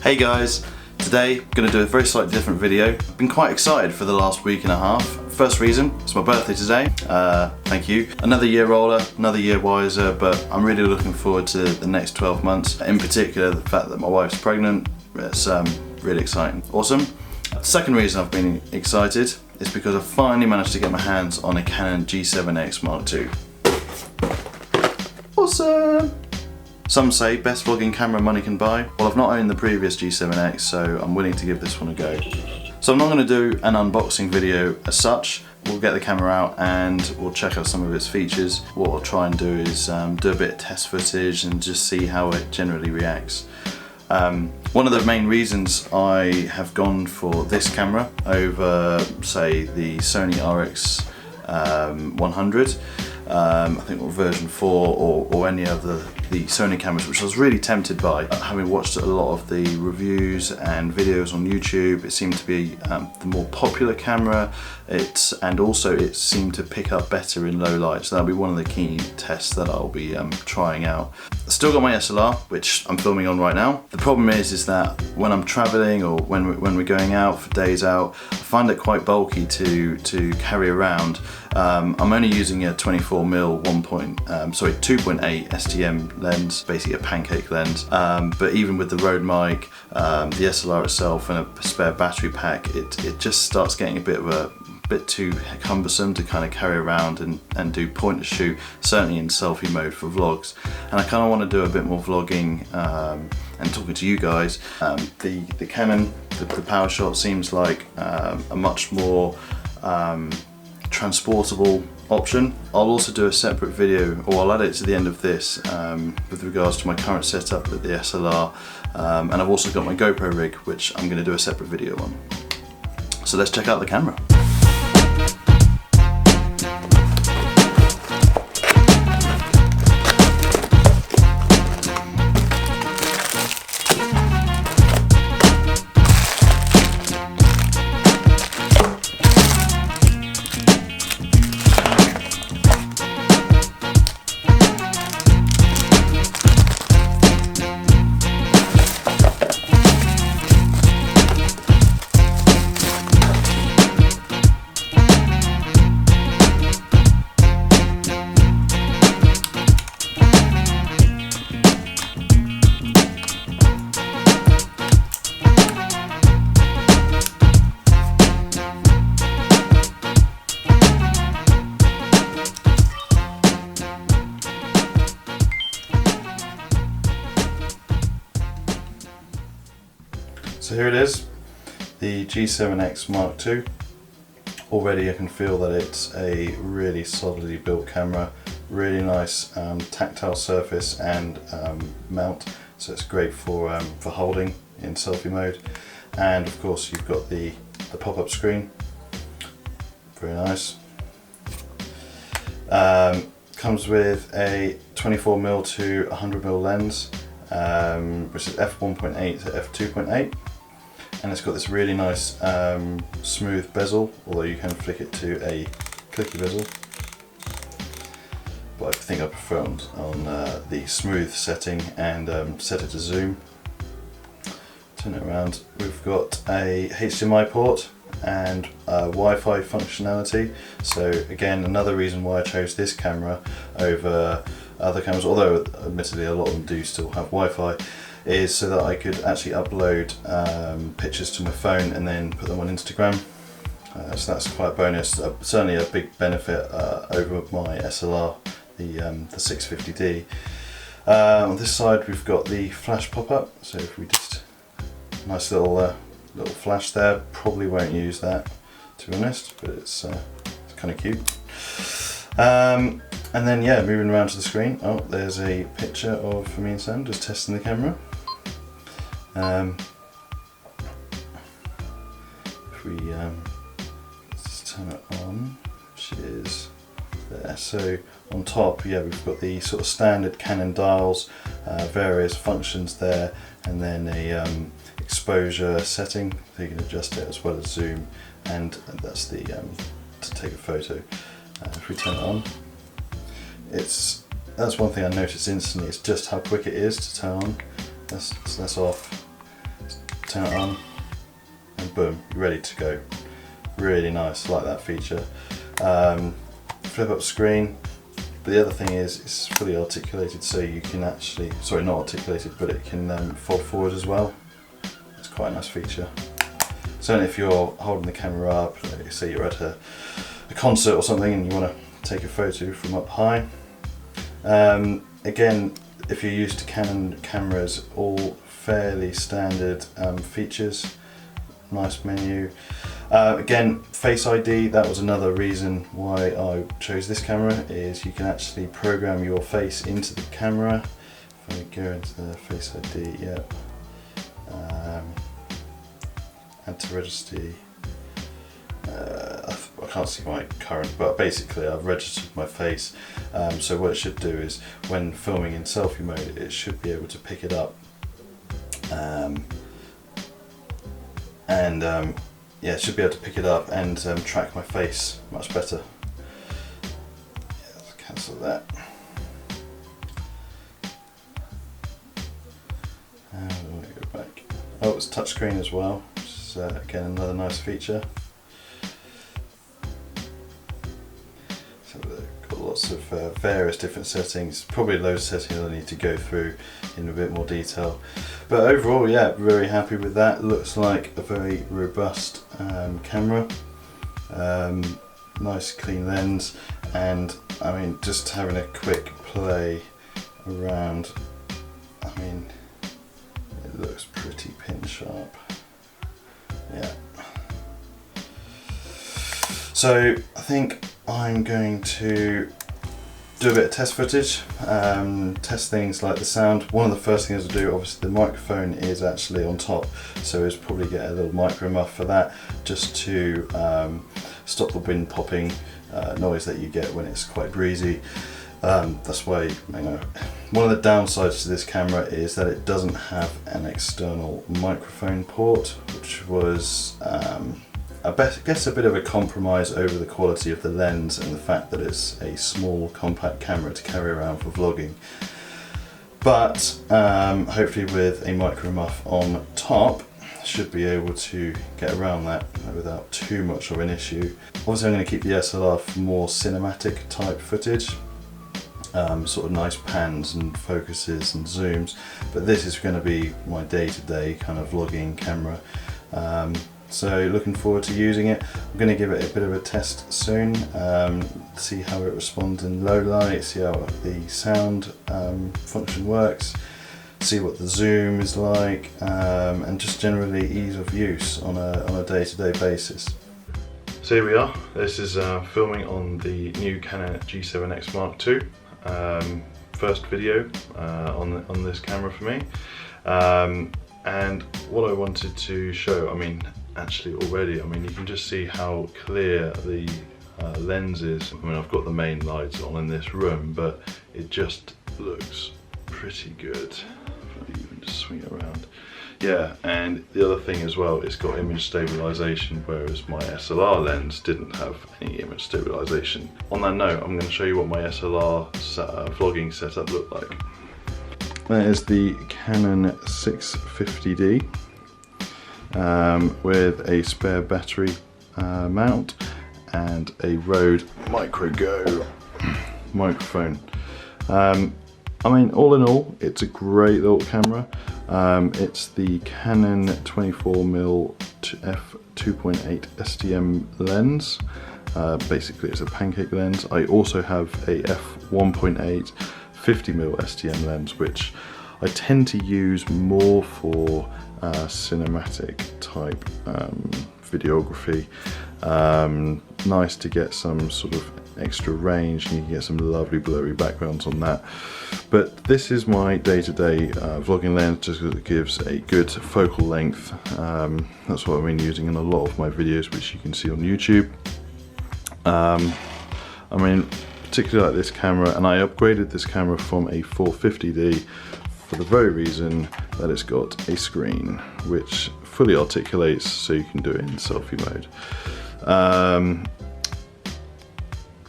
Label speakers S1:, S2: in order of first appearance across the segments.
S1: Hey guys, today I'm going to do a very slightly different video. I've been quite excited for the last week and a half. First reason, it's my birthday today. Thank you. Another year older, another year wiser, but I'm really looking forward to the next 12 months. In particular, the fact that my wife's pregnant. It's really exciting. Awesome. Second reason I've been excited is because I finally managed to get my hands on a Canon G7X Mark II. Awesome! Some say best vlogging camera money can buy. Well, I've not owned the previous G7X, so I'm willing to give this one a go. So I'm not going to do an unboxing video as such. We'll get the camera out and we'll check out some of its features. What I'll try and do is do a bit of test footage and just see how it generally reacts. One of the main reasons I have gone for this camera over, say, the Sony RX 100, I think version 4 or any of the Sony cameras, which I was really tempted by. Having watched a lot of the reviews and videos on YouTube, it seemed to be the more popular camera, and also it seemed to pick up better in low light, so that'll be one of the key tests that I'll be trying out. I've still got my SLR, which I'm filming on right now. The problem is that when I'm traveling or when we're going out for days out, I find it quite bulky to carry around. I'm only using a 24mm 2.8 STM lens, basically a pancake lens. But even with the Rode mic, the SLR itself, and a spare battery pack, it just starts getting a bit too cumbersome to kind of carry around and do point and shoot, certainly in selfie mode for vlogs. And I kind of want to do a bit more vlogging and talking to you guys. The Canon, the PowerShot seems like a much more transportable option. I'll also do a separate video, or I'll add it to the end of this, with regards to my current setup with the SLR, and I've also got my GoPro rig, which I'm going to do a separate video on. So let's check out the camera. So here it is, the G7X Mark II. Already I can feel that it's a really solidly built camera, really nice tactile surface and mount, so it's great for holding in selfie mode. And of course you've got the pop-up screen, very nice. Comes with a 24mm to 100mm lens, which is f1.8 to f2.8. And it's got this really nice smooth bezel, although you can flick it to a clicky bezel. But I think I prefer on the smooth setting and set it to zoom. Turn it around. We've got a HDMI port and Wi-Fi functionality. So again, another reason why I chose this camera over other cameras, although admittedly a lot of them do still have Wi-Fi, is so that I could actually upload pictures to my phone and then put them on Instagram. So that's quite a bonus, certainly a big benefit over my SLR, the 650D. On this side we've got the flash pop-up, so if we just, nice little flash there, probably won't use that to be honest, but it's kind of cute. And then yeah, moving around to the screen, oh, there's a picture of me and Sam just testing the camera. If we let's turn it on, which is there. So on top, yeah, we've got the sort of standard Canon dials, various functions there, and then a exposure setting, so you can adjust it as well as zoom, and that's the to take a photo. If we turn it on, that's one thing I noticed instantly, is just how quick it is to turn on. That's off. It's turn it on, and boom, you're ready to go. Really nice, like that feature. Flip up screen. But the other thing is, it's fully articulated, so you can actually, sorry, not articulated, but it can fold forward as well. It's quite a nice feature. Certainly if you're holding the camera up, like say you're at a concert or something and you want to take a photo from up high. Again, if you're used to Canon cameras, all fairly standard features. Nice menu. Again, Face ID, that was another reason why I chose this camera, is you can actually program your face into the camera. If I go into the Face ID, yep. Add to registry. I can't see my current, but basically I've registered my face. So what it should do is, when filming in selfie mode, it should be able to pick it up. Yeah, it should be able to pick it up and track my face much better. Yeah, let's cancel that. And we'll go back. Oh, it's touchscreen as well, which is again another nice feature. So we've got lots of various different settings, probably loads of settings I need to go through in a bit more detail. But overall, yeah, very happy with that. Looks like a very robust camera. Nice clean lens, and I mean, just having a quick play around, I mean, it looks pretty pin sharp. Yeah. So I think I'm going to do a bit of test footage, test things like the sound. One of the first things to do, obviously the microphone is actually on top, so it's probably get a little micro muff for that, just to stop the wind popping noise that you get when it's quite breezy. That's why, you know, one of the downsides to this camera is that it doesn't have an external microphone port, which was I guess a bit of a compromise over the quality of the lens and the fact that it's a small compact camera to carry around for vlogging. But hopefully with a micro muff on top, should be able to get around that without too much of an issue. Obviously I'm going to keep the DSLR for more cinematic type footage, sort of nice pans and focuses and zooms, but this is going to be my day-to-day kind of vlogging camera. So looking forward to using it. I'm going to give it a bit of a test soon, see how it responds in low light, see how the sound function works, see what the zoom is like, and just generally ease of use on a day-to-day basis. So here we are. This is filming on the new Canon G7X Mark II. First video on this camera for me. And what I wanted to show, I mean, actually already, I mean, you can just see how clear the lens is. I mean, I've got the main lights on in this room, but it just looks pretty good. If I even just swing it around. Yeah, and the other thing as well, it's got image stabilization, whereas my SLR lens didn't have any image stabilization. On that note, I'm going to show you what my SLR vlogging setup looked like. That is the Canon 650D with a spare battery mount and a Rode Micro Go microphone. I mean, all in all, it's a great little camera. It's the Canon 24mm f2.8 STM lens. Basically, it's a pancake lens. I also have a f1.8 50mm STM lens, which I tend to use more for cinematic type videography. Nice to get some sort of extra range, and you can get some lovely blurry backgrounds on that. But this is my day-to-day vlogging lens, just because it gives a good focal length. That's what I've been using in a lot of my videos, which you can see on YouTube. I mean, particularly like this camera, and I upgraded this camera from a 450D for the very reason that it's got a screen which fully articulates, so you can do it in selfie mode.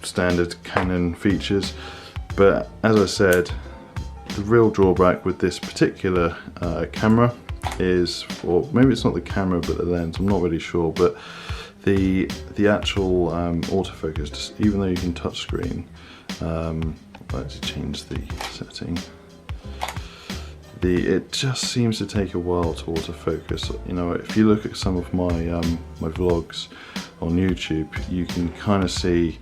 S1: Standard Canon features, but as I said, the real drawback with this particular camera is, or maybe it's not the camera but the lens, I'm not really sure, but the actual autofocus, just, even though you can touch screen, let's change the setting. It just seems to take a while to autofocus. You know, if you look at some of my my vlogs on YouTube, you can kind of see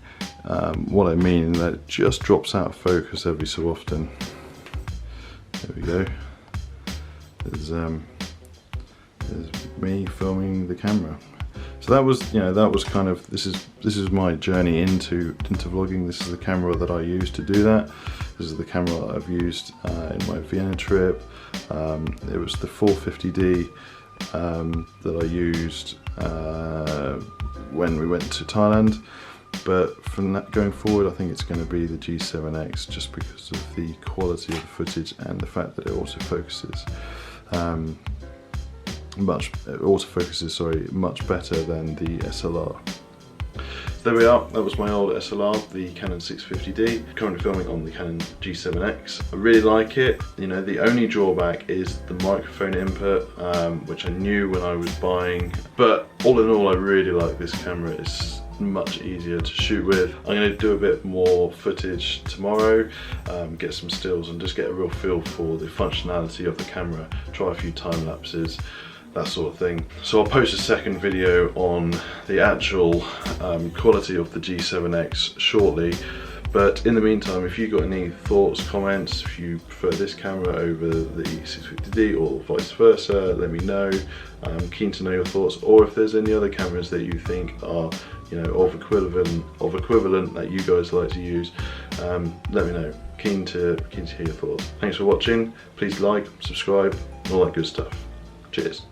S1: what I mean, that it just drops out of focus every so often. There we go. There's me filming the camera. So that was, you know, that was kind of, this is my journey into vlogging. This is the camera that I used to do that. This is the camera that I've used in my Vienna trip. It was the 450D that I used when we went to Thailand. But from that going forward, I think it's going to be the G7X, just because of the quality of the footage and the fact that it autofocuses. Much better than the SLR. There we are, that was my old SLR, the Canon 650D, currently filming on the Canon G7X. I really like it. You know, the only drawback is the microphone input, which I knew when I was buying, but all in all I really like this camera. It's much easier to shoot with. I'm going to do a bit more footage tomorrow, get some stills and just get a real feel for the functionality of the camera, try a few time lapses, that sort of thing. So I'll post a second video on the actual quality of the G7X shortly, but in the meantime, if you've got any thoughts, comments, if you prefer this camera over the 650D or vice versa, let me know. I'm keen to know your thoughts, or if there's any other cameras that you think are, you know, of equivalent that you guys like to use, let me know. Keen to hear your thoughts. Thanks for watching. Please like, subscribe, and all that good stuff. Cheers.